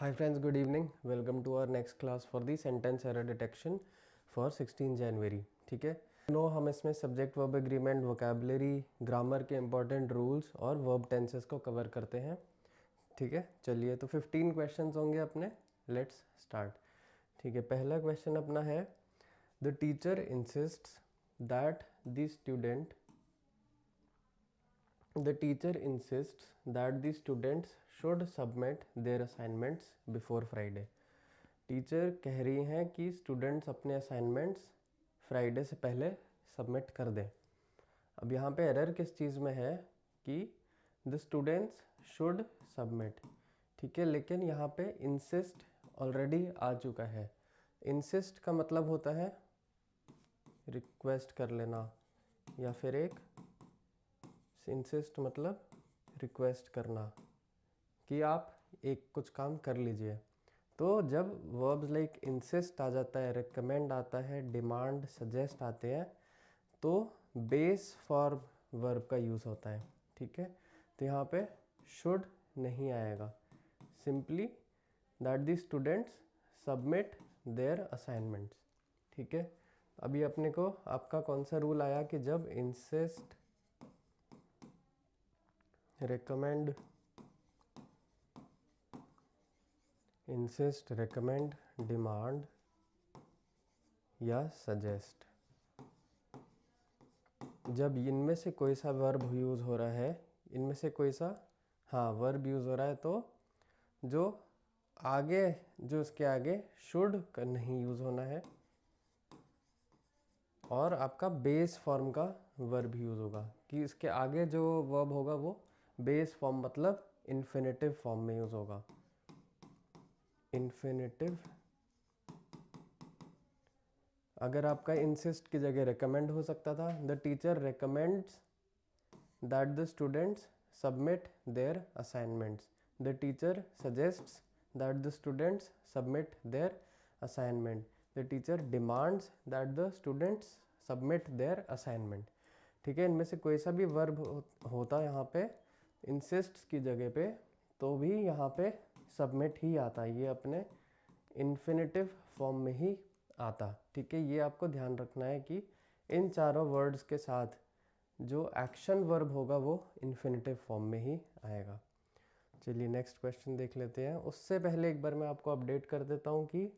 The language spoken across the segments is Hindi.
Hi friends, good evening. Welcome to our next class for the sentence error detection for 16 January. ठीक है, नो हम इसमें subject verb agreement, vocabulary, grammar के इंपॉर्टेंट रूल्स और वर्ब टेंसेस को कवर करते हैं. ठीक है, चलिए तो 15 क्वेश्चंस होंगे अपने. Let's start. ठीक है, पहला क्वेश्चन अपना है the teacher इंसिस्ट्स that the student The teacher insists that the students should submit their assignments before Friday. Teacher कह रही हैं कि स्टूडेंट्स अपने असाइनमेंट्स फ्राइडे से पहले सबमिट कर दें. अब यहाँ पे एरर किस चीज़ में है कि द स्टूडेंट्स शुड सबमिट. ठीक है, लेकिन यहाँ पे इंसिस्ट ऑलरेडी आ चुका है. इंसिस्ट का मतलब होता है रिक्वेस्ट कर लेना, या फिर एक इंसिस्ट मतलब रिक्वेस्ट करना कि आप एक कुछ काम कर लीजिए. तो जब वर्ब्स लाइक इंसिस्ट आ जाता है, रिकमेंड आता है, डिमांड, सजेस्ट आते हैं, तो बेस फॉर्म वर्ब का यूज़ होता है. ठीक है, तो यहाँ पे शुड नहीं आएगा. Simply that the students submit there assignments. ठीक है, अभी अपने को आपका कौन सा रूल आया कि जब insist, recommend, insist, recommend, demand या suggest, जब इनमें से कोई सा वर्ब यूज़ हो रहा है, इनमें से कोई सा वर्ब यूज़ हो रहा है, तो जो इसके आगे शुड का नहीं यूज़ होना है और आपका बेस फॉर्म का वर्ब यूज़ होगा. कि इसके आगे जो वर्ब होगा वो बेस फॉर्म मतलब इन्फिनेटिव फॉर्म में यूज़ होगा. इन्फिनेटिव. अगर आपका इंसिस्ट की जगह रिकमेंड हो सकता था, the teacher recommends that the students submit there assignments. The teacher suggests that the students submit there assignment. The teacher demands that the students submit there assignment. ठीक है, इनमें से कोई सा भी वर्ब होता है यहाँ पे इंसिस्ट की जगह पे, तो भी यहाँ पे सबमिट ही आता है. ये अपने इन्फिनेटिव फॉर्म में ही आता. ठीक है, ये आपको ध्यान रखना है कि इन चारों वर्ड्स के साथ जो एक्शन वर्ब होगा वो इन्फिनेटिव फॉर्म में ही आएगा. चलिए नेक्स्ट क्वेश्चन देख लेते हैं. उससे पहले एक बार मैं आपको अपडेट कर देता हूँ कि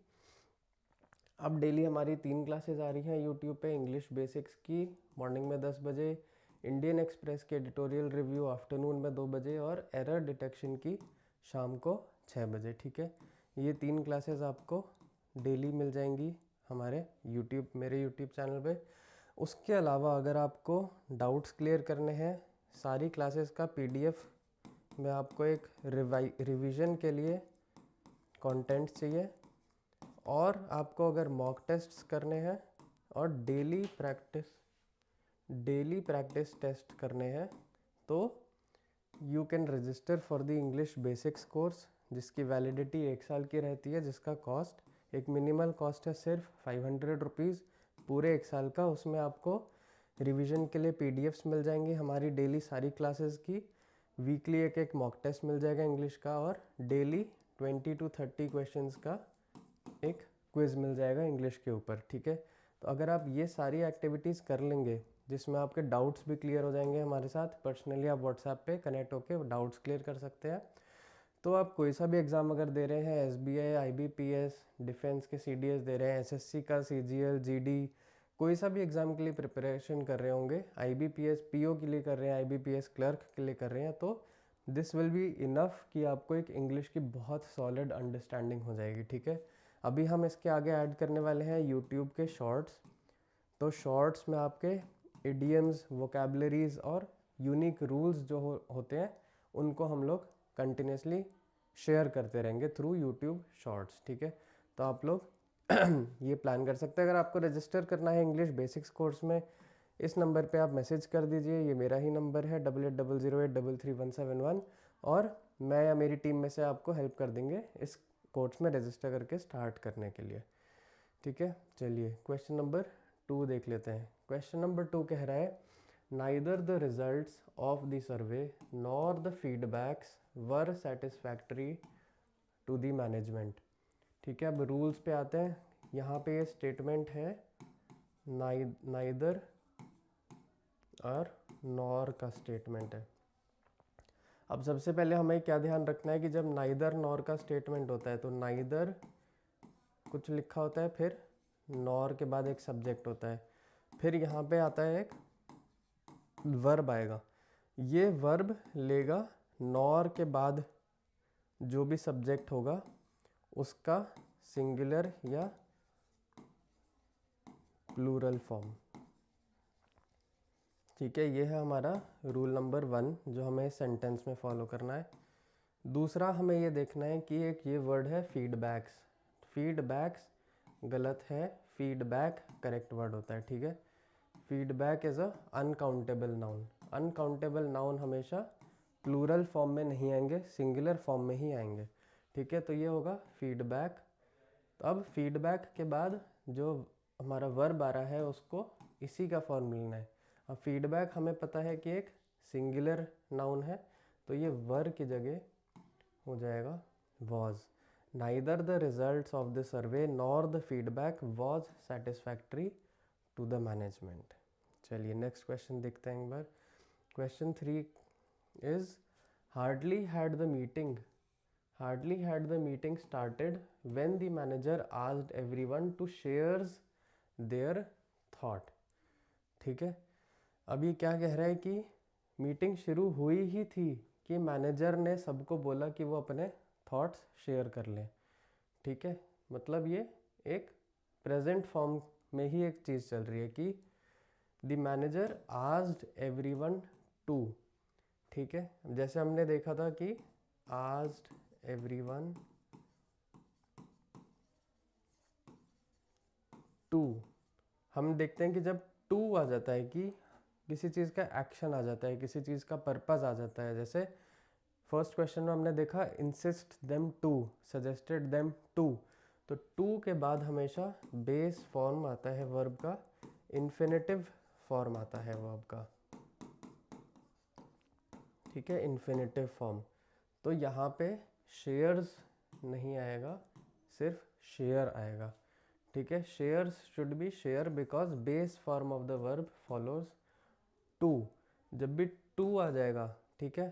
अब डेली हमारी 3 क्लासेस आ रही हैं यूट्यूब पे. इंग्लिश बेसिक्स की मॉर्निंग में 10 बजे, इंडियन एक्सप्रेस के एडिटोरियल रिव्यू आफ्टरनून में 2 बजे और एरर डिटेक्शन की शाम को 6 बजे. ठीक है, ये 3 क्लासेस आपको डेली मिल जाएंगी हमारे मेरे यूट्यूब चैनल पे. उसके अलावा अगर आपको डाउट्स क्लियर करने हैं, सारी क्लासेस का पीडीएफ में आपको एक रिवीजन के लिए कंटेंट चाहिए, और आपको अगर मॉक टेस्ट्स करने हैं और डेली प्रैक्टिस टेस्ट करने हैं, तो you can register for the English basics course, जिसकी वैलिडिटी 1 साल की रहती है, जिसका कॉस्ट एक मिनिमल कॉस्ट है सिर्फ 500 रुपीज़ पूरे 1 साल का. उसमें आपको रिवीजन के लिए पीडीएफ्स मिल जाएंगी हमारी डेली सारी क्लासेस की, वीकली एक मॉक टेस्ट मिल जाएगा इंग्लिश का, और डेली 20 to 30 क्वेश्चंस का एक क्विज़ मिल जाएगा इंग्लिश के ऊपर. ठीक है, तो अगर आप ये सारी एक्टिविटीज़ कर लेंगे, जिसमें आपके डाउट्स भी क्लियर हो जाएंगे हमारे साथ, पर्सनली आप व्हाट्सएप पे कनेक्ट होकर डाउट्स क्लियर कर सकते हैं. तो आप कोई सा भी एग्ज़ाम अगर दे रहे हैं, एसबीआई, आईबीपीएस, डिफेंस के सीडीएस दे रहे हैं, एसएससी का सीजीएल, जीडी, कोई सा भी एग्ज़ाम के लिए प्रिपरेशन कर रहे होंगे, आईबीपीएस पीओ के लिए कर रहे हैं, आईबीपीएस क्लर्क के लिए कर रहे हैं, तो दिस विल बी इनफ कि आपको एक इंग्लिश की बहुत सॉलिड अंडरस्टैंडिंग हो जाएगी. ठीक है, अभी हम इसके आगे ऐड करने वाले हैं यूट्यूब के शॉर्ट्स. तो शॉर्ट्स में आपके इडियम्स, वोकेबलरीज और यूनिक रूल्स जो होते हैं, उनको हम लोग कंटिन्यूसली शेयर करते रहेंगे थ्रू यूट्यूब शॉर्ट्स. ठीक है, तो आप लोग ये प्लान कर सकते हैं. अगर आपको रजिस्टर करना है इंग्लिश बेसिक्स कोर्स में, इस नंबर पे आप मैसेज कर दीजिए. ये मेरा ही नंबर है 8800833171, और मैं या मेरी टीम में से आपको हेल्प कर देंगे इस कोर्स में रजिस्टर करके स्टार्ट करने के लिए. ठीक है, चलिए क्वेश्चन नंबर 2 देख लेते हैं. क्वेश्चन नंबर 2 कह रहा है neither the results of the survey nor the feedbacks were satisfactory to the management. ठीक है, अब रूल्स पे आते हैं। यहाँ पे ये स्टेटमेंट है नाइदर और नॉर का स्टेटमेंट है। अब सबसे पहले हमें क्या ध्यान रखना है कि जब नाइदर नॉर का स्टेटमेंट होता है तो नाइदर कुछ लिखा होता है, फिर नॉर के बाद एक सब्जेक्ट होता है, फिर यहाँ पे आता है एक वर्ब आएगा। ये वर्ब लेगा नॉर के बाद जो भी सब्जेक्ट होगा उसका सिंगुलर या प्लूरल फॉर्म। ठीक है, ये है हमारा रूल नंबर 1 जो हमें सेंटेंस में फॉलो करना है। दूसरा हमें ये देखना है कि एक ये वर्ड है फीडबैक्स। फीडबैक्स गलत है, फीडबैक करेक्ट वर्ड होता है। ठीक है, feedback is a uncountable noun. Uncountable noun हमेशा प्लूरल फॉर्म में नहीं आएंगे, सिंगुलर फॉर्म में ही आएंगे। ठीक है, तो ये होगा फीडबैक। तो अब फीडबैक के बाद जो हमारा वर्ब आ रहा है उसको इसी का फॉर्म मिलना है। अब फीडबैक हमें पता है कि एक सिंगुलर नाउन है, तो ये वर की जगह हो जाएगा was. Neither the results of the survey nor the feedback was satisfactory to the management. चलिए नेक्स्ट क्वेश्चन देखते हैं एक बार। Question 3 is hardly had the meeting started when the manager asked everyone to shares their thought. ठीक है, अब ये क्या कह रहा है कि मीटिंग शुरू हुई ही थी कि मैनेजर ने सबको बोला कि वो अपने थॉट्स शेयर कर लें। ठीक है, मतलब ये एक प्रेजेंट फॉर्म में ही एक चीज़ चल रही है कि the manager asked everyone to. ठीक है, जैसे हमने देखा था कि आस्क्ड एवरीवन टू, हम देखते हैं कि जब टू आ जाता है कि किसी चीज़ का एक्शन आ जाता है, किसी चीज़ का पर्पस आ जाता है। जैसे फर्स्ट क्वेश्चन में हमने देखा insist them to, suggested them to, तो टू के बाद हमेशा बेस फॉर्म आता है वर्ब का, इन्फिनेटिव फॉर्म आता है वर्ब का। ठीक है, इन्फिनेटिव फॉर्म। तो यहाँ पे शेयर्स नहीं आएगा, सिर्फ शेयर आएगा। ठीक है, shares should be share because base form of the verb follows to. जब भी टू आ जाएगा, ठीक है,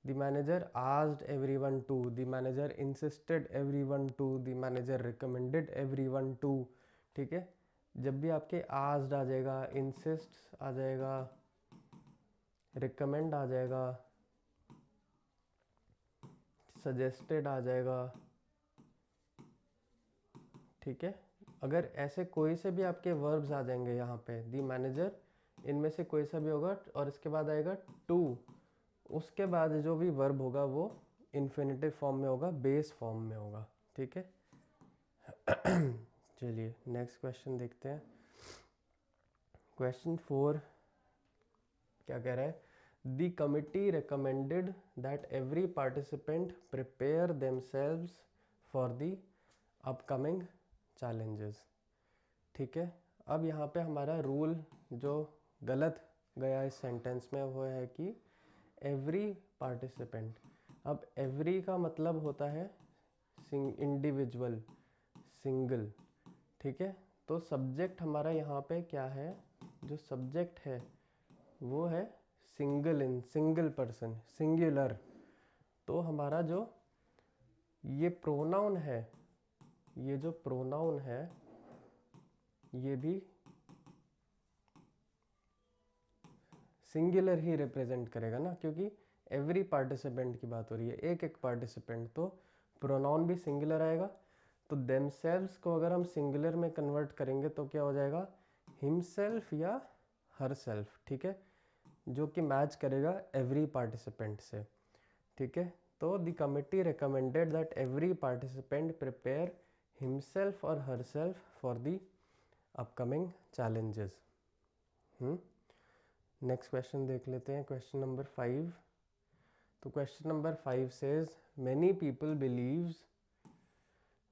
the manager asked everyone to, the manager insisted everyone to, the manager recommended everyone to. ठीक है, जब भी आपके आस्क्ड आ जाएगा, इंसिस्ट आ जाएगा, रिकमेंड आ जाएगा, सजेस्टेड आ जाएगा। ठीक है, अगर ऐसे कोई से भी आपके वर्ब्स आ जाएंगे यहाँ पे, द मैनेजर, इनमें से कोई सा भी होगा और इसके बाद आएगा टू, उसके बाद जो भी वर्ब होगा वो इन्फिनेटिव फॉर्म में होगा, बेस फॉर्म में होगा। ठीक है, चलिए नेक्स्ट क्वेश्चन देखते हैं। क्वेश्चन 4 क्या कह रहा है? The committee recommended that every participant prepare themselves for the upcoming challenges. ठीक है, अब यहाँ पे हमारा रूल जो गलत गया इस सेंटेंस में वो है कि एवरी पार्टिसिपेंट। अब एवरी का मतलब होता है इंडिविजुअल, सिंगल। ठीक है, तो सब्जेक्ट हमारा यहाँ पे क्या है? जो सब्जेक्ट है वो है सिंगल पर्सन, सिंगुलर। तो हमारा जो ये प्रोनाउन है, ये जो प्रोनाउन है ये भी सिंगुलर ही रिप्रेजेंट करेगा ना, क्योंकि एवरी पार्टिसिपेंट की बात हो रही है, एक एक पार्टिसिपेंट, तो प्रोनाउन भी सिंगुलर आएगा। तो देमसेल्व्स को अगर हम सिंगुलर में कन्वर्ट करेंगे तो क्या हो जाएगा? हिमसेल्फ या हरसेल्फ। ठीक है, जो कि मैच करेगा एवरी पार्टिसिपेंट से। ठीक है, तो the committee recommended that every participant prepare himself और herself for the upcoming challenges. Next question देख लेते हैं, क्वेश्चन नंबर 5। तो question number 5 says many people believes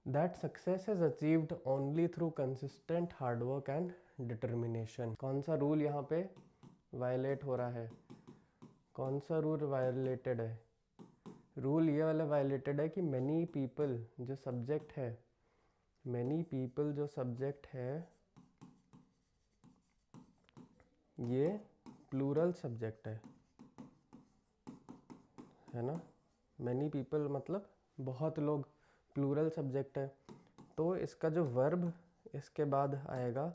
that success is achieved only through consistent hard work and determination. कौन सा रूल यहाँ पे वायलेट हो रहा है? कौन सा रूल वायलेटेड है? रूल ये वाला वायलेटेड है कि मैनी पीपल जो सब्जेक्ट है, मैनी पीपल जो सब्जेक्ट है ये प्लूरल सब्जेक्ट है ना। मैनी पीपल मतलब बहुत लोग, प्लूरल सब्जेक्ट है, तो इसका जो वर्ब इसके बाद आएगा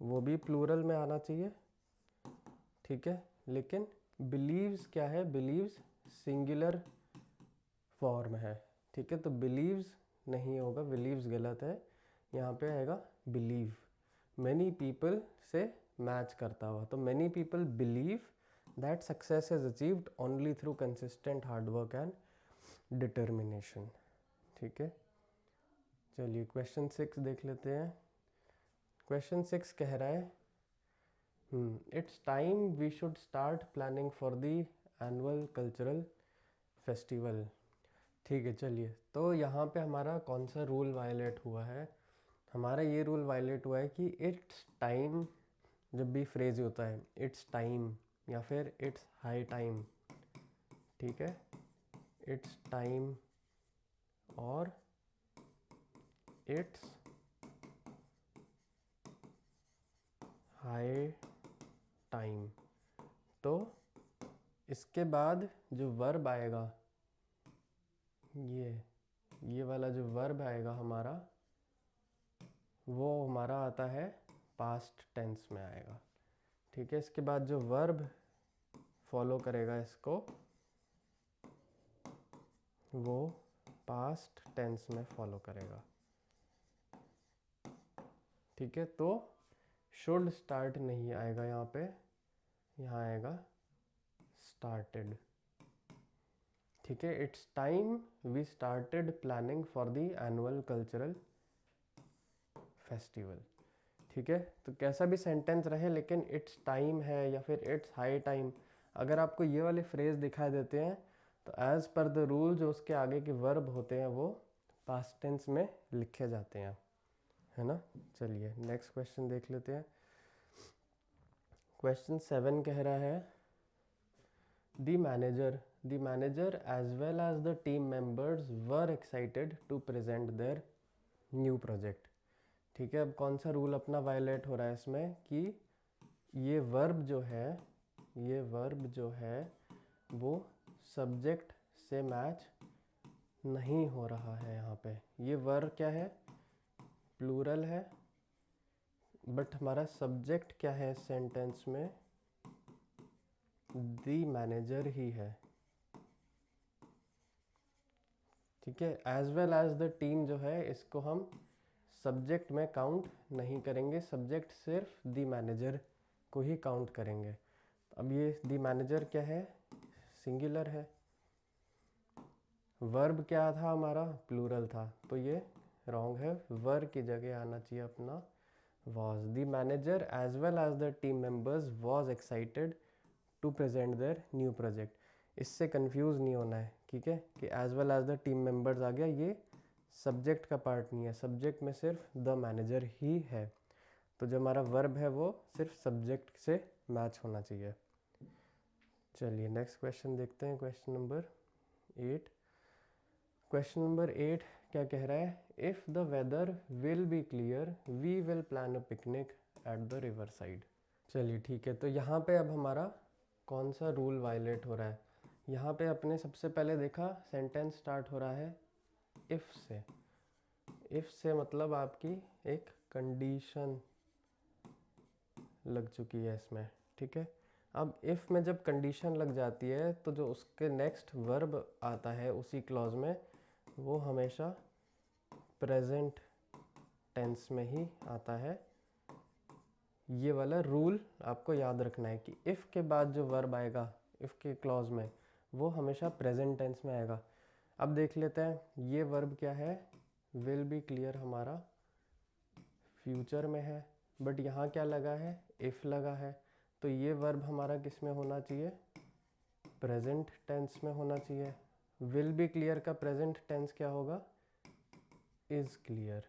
वो भी प्लूरल में आना चाहिए, ठीक है। लेकिन बिलीव्स क्या है, बिलीव्स सिंगुलर फॉर्म है, ठीक है। तो बिलीव्स नहीं होगा, बिलीव्स गलत है, यहाँ पे आएगा बिलीव। मैनी पीपल से मैच करता हुआ, तो many people believe that success is achieved only through consistent hard work and determination, ठीक है। चलिए क्वेश्चन 6 देख लेते हैं। क्वेश्चन 6 कह रहा है it's time we should start planning for the annual cultural festival, ठीक है। चलिए, तो यहाँ पे हमारा कौन सा रूल वायलेट हुआ है, हमारा ये रूल वायलेट हुआ है कि इट्स टाइम, जब भी फ्रेज होता है इट्स टाइम या फिर इट्स हाई टाइम, ठीक है, इट्स टाइम और इट्स हाई टाइम, तो इसके बाद जो वर्ब आएगा, ये वाला जो वर्ब आएगा हमारा, वो हमारा आता है पास्ट टेंस में आएगा, ठीक है। इसके बाद जो वर्ब फॉलो करेगा इसको, वो पास्ट टेंस में फॉलो करेगा, ठीक है। तो शुड स्टार्ट नहीं आएगा यहाँ पे, यहाँ आएगा स्टार्टेड, ठीक है। It's time we started planning for the annual cultural festival, ठीक है। तो कैसा भी सेंटेंस रहे, लेकिन इट्स टाइम है या फिर इट्स हाई टाइम, अगर आपको ये वाले फ्रेज दिखाई देते हैं तो एज पर द रूल जो उसके आगे के वर्ब होते हैं वो पास्ट टेंस में लिखे जाते हैं, है ना। चलिए नेक्स्ट क्वेश्चन देख लेते हैं। क्वेश्चन 7 कह रहा है the manager as well as the team members were excited to present their new project, ठीक है। अब कौन सा रूल अपना वायलेट हो रहा है इसमें कि ये वर्ब जो है वो सब्जेक्ट से मैच नहीं हो रहा है। यहाँ पे ये वर्ब क्या है, प्लूरल है, बट हमारा सब्जेक्ट क्या है सेंटेंस में, द मैनेजर ही है, ठीक है। As well as the team जो है इसको हम सब्जेक्ट में काउंट नहीं करेंगे, सब्जेक्ट सिर्फ द मैनेजर को ही काउंट करेंगे। अब ये द मैनेजर क्या है, सिंगुलर है, वर्ब क्या था हमारा, प्लूरल था, तो ये रॉन्ग है, वर्ब की जगह आना चाहिए अपना was। The manager as well as the team members was excited to present their new project, इससे कंफ्यूज नहीं होना है, ठीक है, कि as well as the team members आ गया, ये सब्जेक्ट का पार्ट नहीं है, सब्जेक्ट में सिर्फ द मैनेजर ही है, तो जो हमारा वर्ब है वो सिर्फ सब्जेक्ट से मैच होना चाहिए। चलिए नेक्स्ट क्वेश्चन देखते हैं, क्वेश्चन नंबर 8। क्वेश्चन नंबर 8 क्या कह रहा है, if the weather will be clear we will plan a picnic at the river side. चलिए ठीक है, तो यहाँ पे अब हमारा कौन सा रूल वायलेट हो रहा है, यहाँ पे अपने सबसे पहले देखा सेंटेंस स्टार्ट हो रहा है इफ़ से, इफ़ से मतलब आपकी एक कंडीशन लग चुकी है इसमें, ठीक है। अब इफ़ में जब कंडीशन लग जाती है तो जो उसके नेक्स्ट वर्ब आता है उसी क्लॉज में वो हमेशा प्रेजेंट टेंस में ही आता है। ये वाला रूल आपको याद रखना है कि इफ़ के बाद जो वर्ब आएगा इफ़ के क्लॉज में वो हमेशा प्रेजेंट टेंस में आएगा। अब देख लेते हैं ये वर्ब क्या है, विल बी क्लियर हमारा फ्यूचर में है, बट यहाँ क्या लगा है, इफ़ लगा है, तो ये वर्ब हमारा किस में होना चाहिए, प्रेजेंट टेंस में होना चाहिए। विल बी क्लियर का प्रेजेंट टेंस क्या होगा, इज़ क्लियर,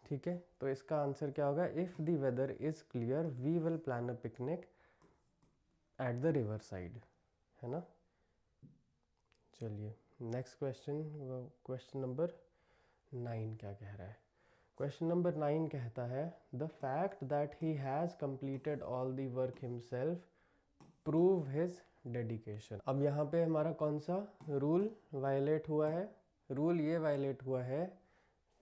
ठीक है। तो इसका आंसर क्या होगा, if the weather is clear we will plan a picnic at the river side, है ना। चलिए नेक्स्ट क्वेश्चन, क्वेश्चन नंबर 9 क्या कह रहा है। क्वेश्चन नंबर 9 कहता है the fact that he has completed all the work himself prove his dedication. अब यहाँ पे हमारा कौन सा रूल वायलेट हुआ है? रूल ये वायलेट हुआ है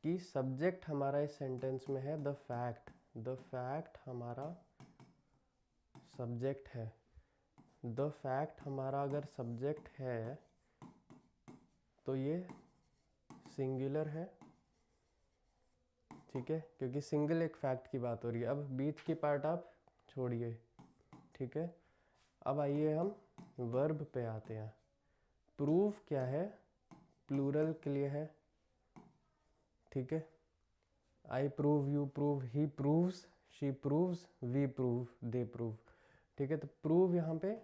कि सब्जेक्ट हमारा इस सेंटेंस में है द फैक्ट हमारा सब्जेक्ट है। द फैक्ट हमारा अगर सब्जेक्ट है तो ये सिंगुलर है, ठीक है, क्योंकि सिंगल एक फैक्ट की बात हो रही है। अब बीच की पार्ट आप छोड़िए, ठीक है। अब आइए हम वर्ब पे आते हैं। प्रूव क्या है? प्लूरल के लिए है, ठीक है। I prove, you prove, he proves, she proves, we prove, they prove, ठीक है। तो प्रूव यहाँ पे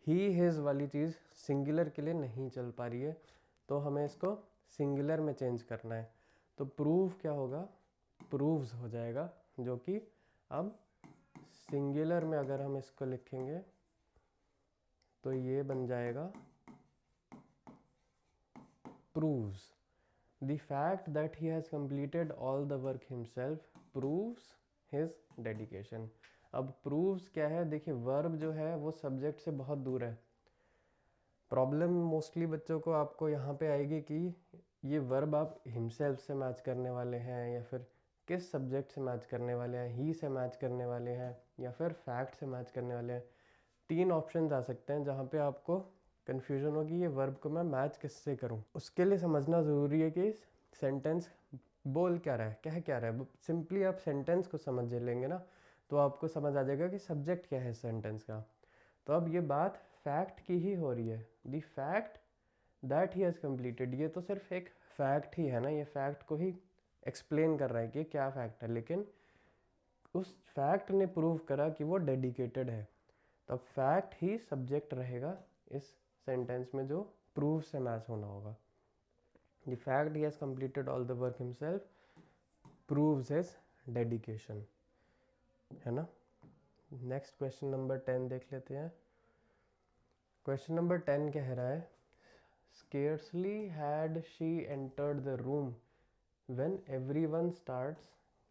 ही हिज वाली चीज़ सिंगुलर के लिए नहीं चल पा रही है, तो हमें इसको सिंगुलर में चेंज करना है। तो प्रूव क्या होगा? प्रूव्स हो जाएगा, जो कि अब सिंगुलर में अगर हम इसको लिखेंगे तो ये बन जाएगा proves. The fact that he has completed all the work himself proves his dedication. अब प्रूव्स क्या है? देखिए वर्ब जो है वो सब्जेक्ट से बहुत दूर है। प्रॉब्लम मोस्टली बच्चों को आपको यहाँ पे आएगी कि ये वर्ब आप हिमसेल्फ से मैच करने वाले हैं या फिर किस सब्जेक्ट से मैच करने वाले हैं, ही से मैच करने वाले हैं या फिर फैक्ट से मैच करने वाले हैं। 3 ऑप्शंस आ सकते हैं जहाँ पे आपको कन्फ्यूजन होगी ये वर्ब को मैं मैच किससे करूँ। उसके लिए समझना ज़रूरी है कि सेंटेंस बोल क्या रहा है, कह क्या रहा है। सिंपली आप सेंटेंस को समझ लेंगे ना तो आपको समझ आ जाएगा कि सब्जेक्ट क्या है सेंटेंस का। तो अब ये बात फैक्ट की ही हो रही है। The fact that he has completed, ये तो सिर्फ एक फैक्ट ही है ना, ये फैक्ट को ही एक्सप्लेन कर रहा है कि क्या फैक्ट है, लेकिन उस फैक्ट ने प्रूव करा कि वो डेडिकेटेड है। तो फैक्ट ही सब्जेक्ट रहेगा इस सेंटेंस में जो प्रूव से मैच होना होगा। The fact he has completed all the work himself proves his dedication, है ना। नेक्स्ट क्वेश्चन नंबर 10 देख लेते हैं। क्वेश्चन नंबर 10 कह रहा है scarcely had she entered the room when everyone starts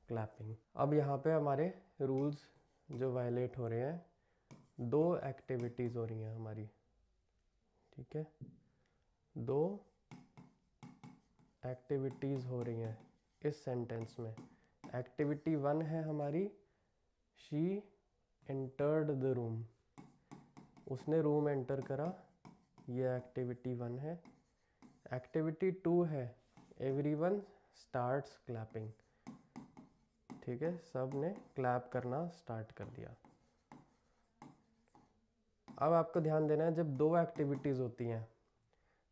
clapping। अब यहाँ पे हमारे रूल्स जो वायलेट हो रहे हैं, 2 एक्टिविटीज़ हो रही हैं हमारी, ठीक है। 2 एक्टिविटीज़ हो रही हैं इस सेंटेंस में। एक्टिविटी 1 है हमारी शी एंटर्ड द रूम, उसने रूम एंटर करा, ये एक्टिविटी 1 है। एक्टिविटी 2 है एवरीवन स्टार्ट्स क्लैपिंग, ठीक है, सब ने क्लैप करना स्टार्ट कर दिया। अब आपको ध्यान देना है जब 2 एक्टिविटीज़ होती हैं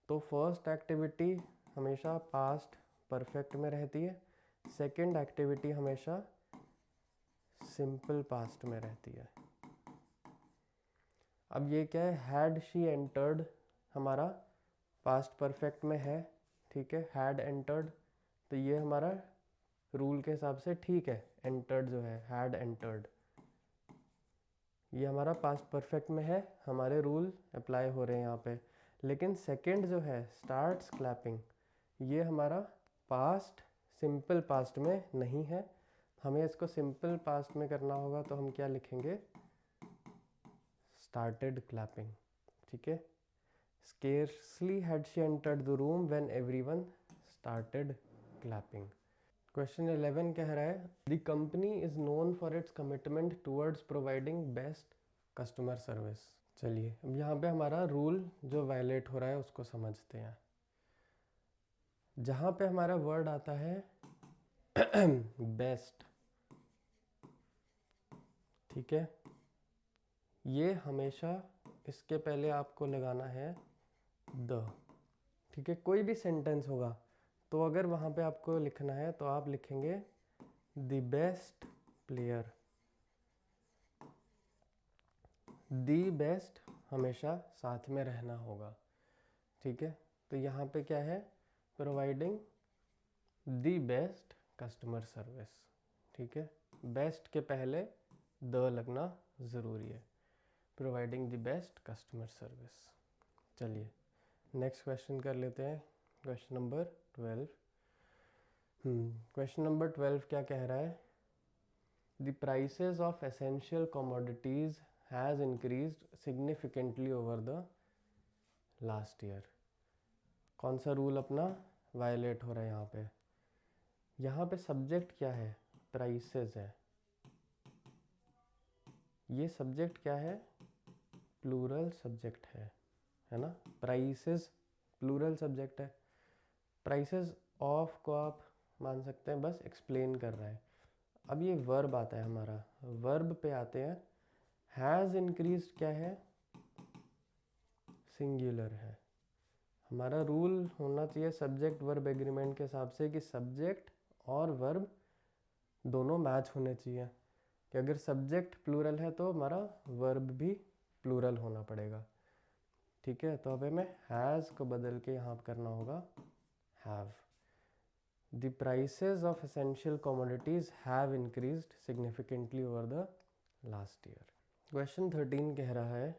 तो फर्स्ट एक्टिविटी हमेशा पास्ट परफेक्ट में रहती है, सेकंड एक्टिविटी हमेशा सिंपल पास्ट में रहती है। अब ये क्या है? हैड शी एंटर्ड हमारा पास्ट परफेक्ट में है, ठीक है, हैड एंटर्ड, तो ये हमारा रूल के हिसाब से ठीक है। एंटर्ड जो है हैड एंटर्ड, ये हमारा पास्ट परफेक्ट में है, हमारे रूल अप्लाई हो रहे हैं यहाँ पे। लेकिन सेकंड जो है स्टार्ट्स क्लैपिंग, ये हमारा पास्ट सिंपल पास्ट में नहीं है। हमें इसको सिंपल पास्ट में करना होगा तो हम क्या लिखेंगे? स्टार्टेड क्लैपिंग, ठीक है। Scarcely had she entered the room when everyone started clapping। Question 11 कह रहा है the company is known for its commitment towards providing best customer service. चलिए अब यहाँ पे हमारा रूल जो वायलेट हो रहा है उसको समझते हैं। जहाँ पे हमारा वर्ड आता है बेस्ट, ठीक है, ये हमेशा इसके पहले आपको लगाना है द, ठीक है। कोई भी सेंटेंस होगा तो अगर वहाँ पे आपको लिखना है तो आप लिखेंगे the best player. The best हमेशा साथ में रहना होगा, ठीक है। तो यहाँ पे क्या है? Providing the best customer service, ठीक है। बेस्ट के पहले द लगना ज़रूरी है। Providing the best customer service. चलिए नेक्स्ट क्वेश्चन कर लेते हैं, क्वेश्चन नंबर 12। क्वेश्चन नंबर 12 क्या कह रहा है? The prices of essential commodities has increased significantly over the last year. कौन सा रूल अपना वायलेट हो रहा है यहाँ पे? यहाँ पे सब्जेक्ट क्या है? प्राइसेस है। ये सब्जेक्ट क्या है? प्लूरल सब्जेक्ट है ना? प्राइसेस प्लूरल सब्जेक्ट है। प्राइसेस ऑफ को आप मान सकते हैं बस एक्सप्लेन कर रहा है। अब ये वर्ब आता है हमारा, वर्ब पे आते हैं। हैज़ इंक्रीज्ड क्या है? सिंगुलर है। हमारा रूल होना चाहिए सब्जेक्ट वर्ब एग्रीमेंट के हिसाब से कि सब्जेक्ट और वर्ब दोनों मैच होने चाहिए, कि अगर सब्जेक्ट प्लूरल है तो हमारा वर्ब भी प्लूरल होना पड़ेगा। ठीक है, तो अब हमें हैज़ को बदल के यहाँ करना होगा have. The prices of essential commodities have increased significantly over the last year. Question 13 कह रहा है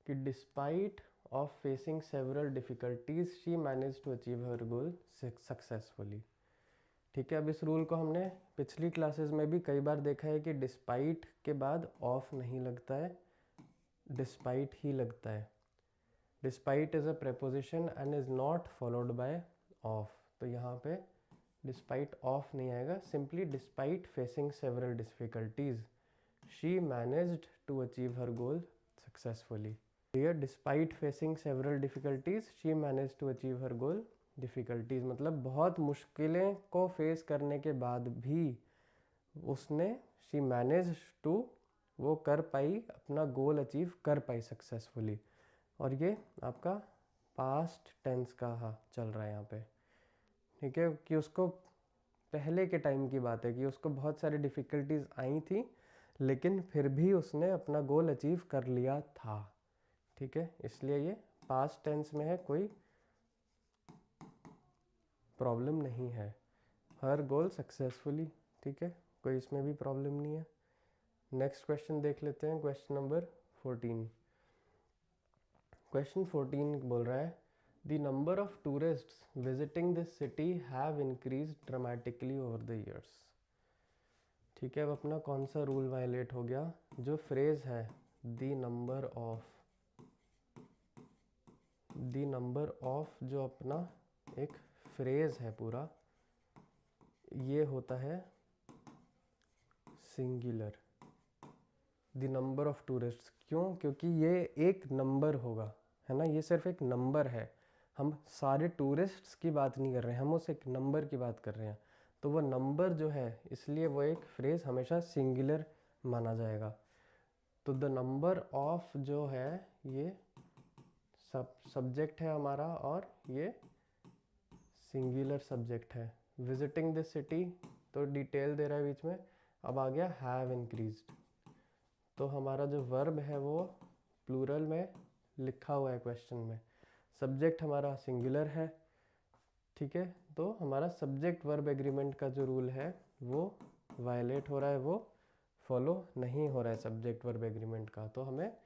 कि despite of facing several difficulties she managed to achieve her goal successfully. ठीक है, अब इस रूल को हमने पिछली क्लासेस में भी कई बार देखा है कि डिस्पाइट के बाद ऑफ नहीं लगता है, डिस्पाइट ही लगता है। Despite is a preposition and is not followed by of, तो यहाँ पे डिस्पाइट ऑफ नहीं आएगा, simply despite facing several difficulties she managed to achieve her goal successfully. Clear? Despite facing several difficulties she manage to achieve her goal. Difficulties मतलब बहुत मुश्किलें को फेस करने के बाद भी उसने शी मैनेज टू वो कर पाई, अपना गोल अचीव कर पाई सक्सेसफुली। और ये आपका पास्ट टेंस का चल रहा है यहाँ पे। ठीक है, कि उसको पहले के टाइम की बात है कि उसको बहुत सारी डिफ़िकल्टीज आई थी लेकिन फिर भी उसने अपना गोल अचीव कर लिया था। ठीक है, इसलिए ये पास्ट टेंस में है, कोई प्रॉब्लम नहीं है। हर गोल सक्सेसफुली, ठीक है, कोई इसमें भी प्रॉब्लम नहीं है। नेक्स्ट क्वेश्चन देख लेते हैं, क्वेश्चन नंबर 14। क्वेश्चन 14 बोल रहा है The number of tourists visiting this city have increased dramatically over the years. ठीक है, अब अपना कौन सा रूल वायलेट हो गया? जो फ्रेज है the number of जो अपना एक फ्रेज है पूरा, ये होता है singular. the number of tourists, क्यों? क्योंकि ये एक नंबर होगा, है ना, ये सिर्फ एक नंबर है। हम सारे टूरिस्ट्स की बात नहीं कर रहे हैं, हम उस एक नंबर की बात कर रहे हैं। तो वो नंबर जो है, इसलिए वो एक फ्रेज हमेशा सिंगुलर माना जाएगा। तो द नंबर ऑफ जो है ये सब्जेक्ट है हमारा और ये सिंगुलर सब्जेक्ट है। विजिटिंग दिस सिटी तो डिटेल दे रहा है बीच में। अब आ गया हैव इंक्रीज्ड, तो हमारा जो वर्ब है वो प्लूरल में लिखा हुआ है क्वेश्चन में। सब्जेक्ट हमारा सिंगुलर है, ठीक है, तो हमारा सब्जेक्ट वर्ब एग्रीमेंट का जो रूल है वो वायलेट हो रहा है, वो फॉलो नहीं हो रहा है सब्जेक्ट वर्ब एग्रीमेंट का। तो हमें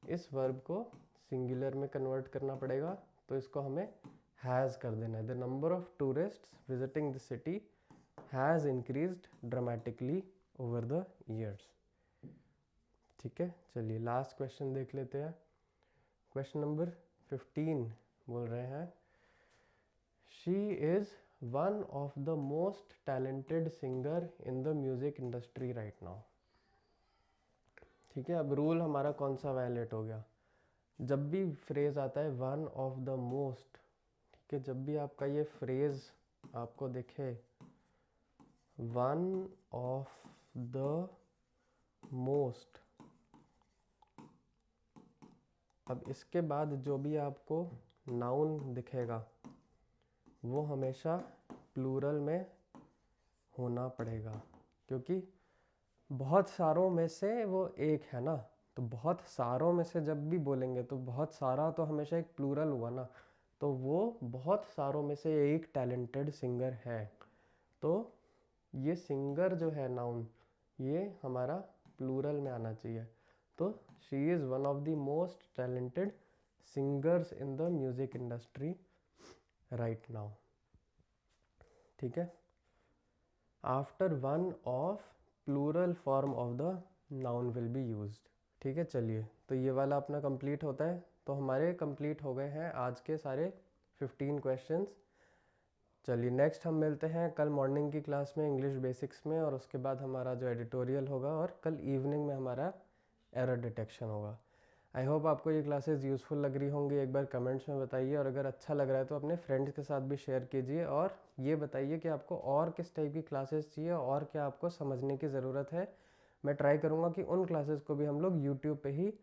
इस वर्ब को सिंगुलर में कन्वर्ट करना पड़ेगा, तो इसको हमें हैज़ कर देना है। The number of tourists visiting the city has increased dramatically over the years. ठीक है, चलिए लास्ट क्वेश्चन देख लेते हैं। क्वेश्चन नंबर 15 बोल रहे हैं she is one of the most talented singer in the music industry right now. ठीक है, अब रूल हमारा कौन सा वायलेट हो गया? जब भी फ्रेज आता है वन ऑफ द मोस्ट, ठीक है, जब भी आपका ये फ्रेज आपको दिखे वन ऑफ द मोस्ट, अब इसके बाद जो भी आपको नाउन दिखेगा वो हमेशा प्लूरल में होना पड़ेगा, क्योंकि बहुत सारों में से वो एक है ना। तो बहुत सारों में से जब भी बोलेंगे तो बहुत सारा तो हमेशा एक प्लूरल हुआ ना, तो वो बहुत सारों में से एक टैलेंटेड सिंगर है। तो ये सिंगर जो है नाउन, ये हमारा प्लूरल में आना चाहिए। तो she is one of the most talented singers in the music industry right now. ठीक है, after one of plural form of the noun will be used. ठीक है, चलिए तो ये वाला अपना कंप्लीट होता है। तो हमारे कंप्लीट हो गए हैं आज के सारे 15 क्वेश्चंस। चलिए नेक्स्ट हम मिलते हैं कल मॉर्निंग की क्लास में इंग्लिश बेसिक्स में, और उसके बाद हमारा जो एडिटोरियल होगा, और कल इवनिंग में हमारा एरर डिटेक्शन होगा। आई होप आपको ये क्लासेस यूज़फुल लग रही होंगी। एक बार कमेंट्स में बताइए, और अगर अच्छा लग रहा है तो अपने फ्रेंड्स के साथ भी शेयर कीजिए, और ये बताइए कि आपको और किस टाइप की क्लासेस चाहिए और क्या आपको समझने की ज़रूरत है। मैं ट्राई करूँगा कि उन क्लासेस को भी हम लोग यूट्यूब पे ही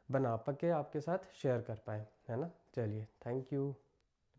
बना के आपके साथ शेयर कर पाएँ, है ना। चलिए, थैंक यू।